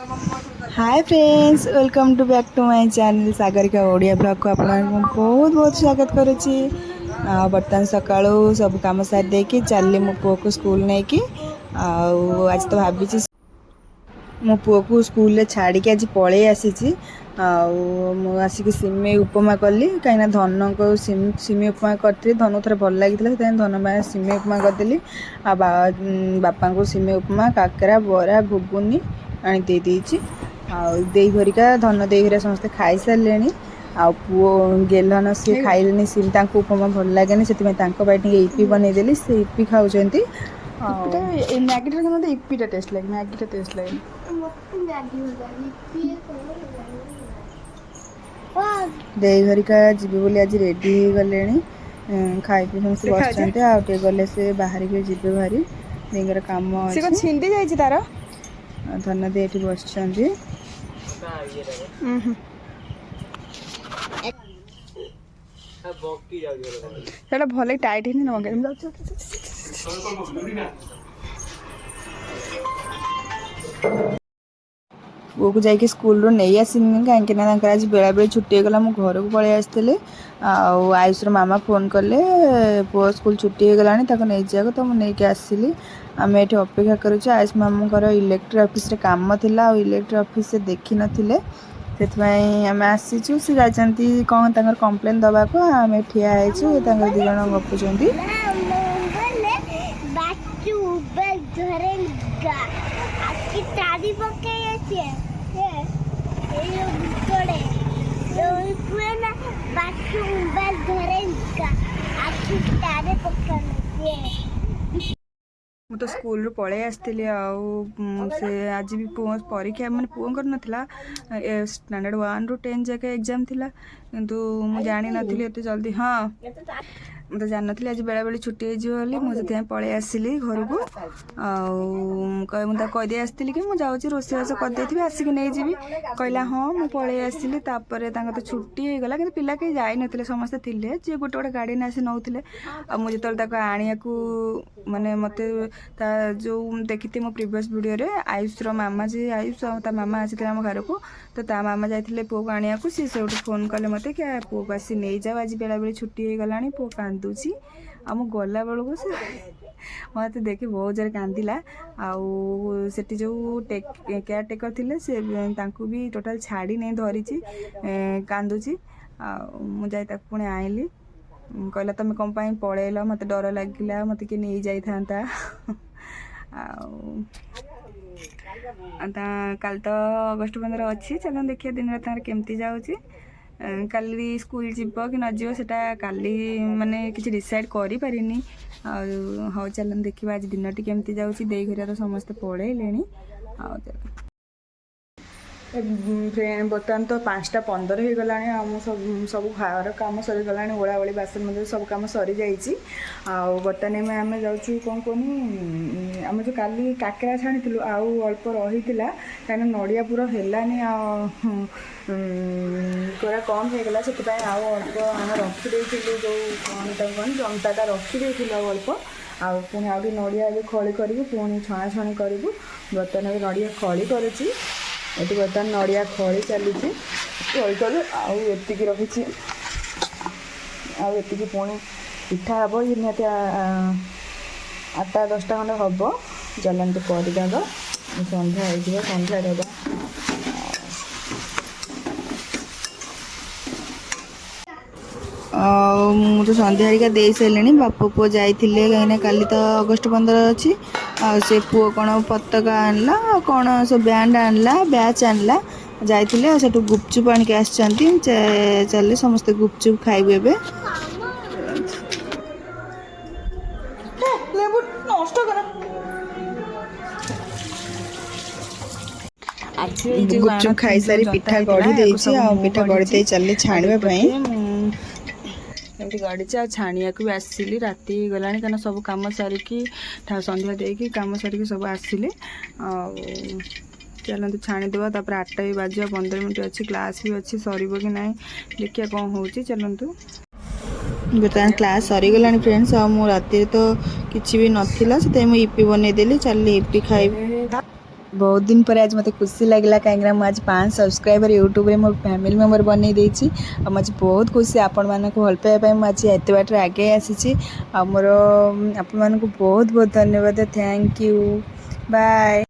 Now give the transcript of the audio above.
Hi friends, welcome to back to my channel Sagarika Odia blog को आपको बहुत बहुत स्वागत करुच्ची। बर्तमान सकाळू सब काम सारी देकी चलली मो पुओ को स्कूल नहीं कि आज तो भाभी मो पुओ को स्कूल छाड़ी आज पलि आसी आसिक सिमेई उपमा कली कहीं धन को सिमेई उपमा करी धन थोड़ा भल लगी धन सिमेई उपमा करदेली। बापा को सिमेई उपमा काकरा बरा घुगुनी आनी दे देइछि। देई घरिका धन देई घरिका समस्ते खाई सारे पुओ गेलन सी खाइले सिम उपमा भल लगे से इपी बनईदेली से इपी खाऊँ। मैगी मत इपीटा टेस्ट लगे मैगी टेस्ट लगे देई घरिका जीवे बोली आज रेडी हो गले खाई पी समस्त बस आगे गले से बाहर के जीवे भारी देर कम छिंडी जाइए तार धन दे बस भल टाइट है पुओ को जाकि स्कूल नहीं आसनी कहीं आज बेला बेला छुट्टी होगला मो घर को पलि आसती आयुष मामा फोन कले पुओ स्कूल छुट्टी होगला नहीं जाक तो मुझे आसली आम ये अपेक्षा करुँ। आयुष मामा इलेक्ट्रिक ऑफिस रे काम थिला इलेक्ट्रिक ऑफिस से देखी नथिले से आम आसीचु से जाती कौन तर कम्प्लेन दबा को आम ठिया है दी जन गपुंट मु तो स्कूल पलि आसती से आज भी पुओ परीक्षा माने पुओंकर नथिला स्टैंडर्ड 1 रू 10 जाके एग्जाम थिला किंतु मु जानी नथिली एते जल्दी। हाँ मुझे जान नी आज बेला बेली छुट्टी होली मुझे पलि आसली घर को मुझे कहीदे आसती कि मुझे रोषेबास करदे आसिक नहीं जी कहला हाँ मुझे पलि आसली तो छुट्टी होगला कि पिला कहीं जाई नथिले समस्ते थिले जे गोटे गोटे गाड़ी आसी नौले मुझे जो आनिया माने मत जो देखी मो प्रीवियस वीडियो रे आयुष मामा जी आयुष मामा आसी आम घर को तो मामा जाते पुओ को आनिया सी से फोन कले मत क्या पुओ को आसी नहीं जाओ आज बेला बेली छुट्टी होगला पुओ कांदुची आम गला बेलू से मत देखी बहुत जोर कांदिला आठी जो केयर टेकर थे से भी टोटाल छाड़ी नहीं धरी कांदुची मुझे पुणी आईली कहला तुम कौन पाई पलैल मत डर लगिला मत किए नहीं जाता कल तो अगस्ट 15 अच्छी चलो देखिए दिन रात केमती जाऊँगी काली स्कूल जीव कि न जीव से काली माने किसी डिसाइड करि पारिनी हाँ चलन देखा आज दिन टी केमती जाऊँगी देई घरिया तो समस्ते पढ़ेले बर्तमान तो 5:15 हो गला सब घर कम सरीगला ओला ओली बासन मजे सब कम सरी जाइए बर्तमान आम जाऊँ कौन कहनी आम जो काली काकेरा छाणी आउ अल्प रही कहीं नड़िया पूरा हेलानी पूरा कम हो गला से अल्प आम रखी जो कौन कौन जंताटा रखी अल्प आउ पुणी आउ नड़िया खली करूँ पुणी छणाछणी करूँ बर्तमान नड़िया खली करुँची ये बर्तमान नड़िया खली चली खली कलु आती रखी आती पुणी पिठा हम ये निहती 8-10टा खंडे हम चलते करदेव संध्या हो संध्या देवा मुझे संध्या हरिका दे सारे बापा पुओ जाते कहीं काली तो अगस्ट 15 अच्छी से पुओ कौन पताका आनला कौन सब बैंड आनला बैच आनला जाते से गुपचुप आनिक चले समस्ते गुपचुप खाइबू ए गुपचुप खाई सारी पिठा गढ़ी पिठा गढ़ी चल छाणवाई एमती गढ़ी छाणिया भी आसिली राति गला कहीं सब कम सारिकी संध्या देकी कम सारिकी सब आसिले चलते छाणीदेव तापर 8टा भी बाज 15 मिनट अच्छी क्लास भी अच्छी सर कि ना देखिए कौन हो चलतु बर्तमान क्लास सरीगला फ्रेंड्स राति तो किसी भी नाला से मुझे इपी बनईदेली चल इपी खाइबे बहुत दिन पर आज मत खुशी लगे कहीं आज 5 सब्सक्राइबर यूट्यूब रे मो फैमिली मेंबर बन देती मुझे बहुत खुशी आपण मानक भल पाइबा आज एत बाटर आगे आसी मोर आपण मानक बहुत बहुत धन्यवाद थैंक यू बाय।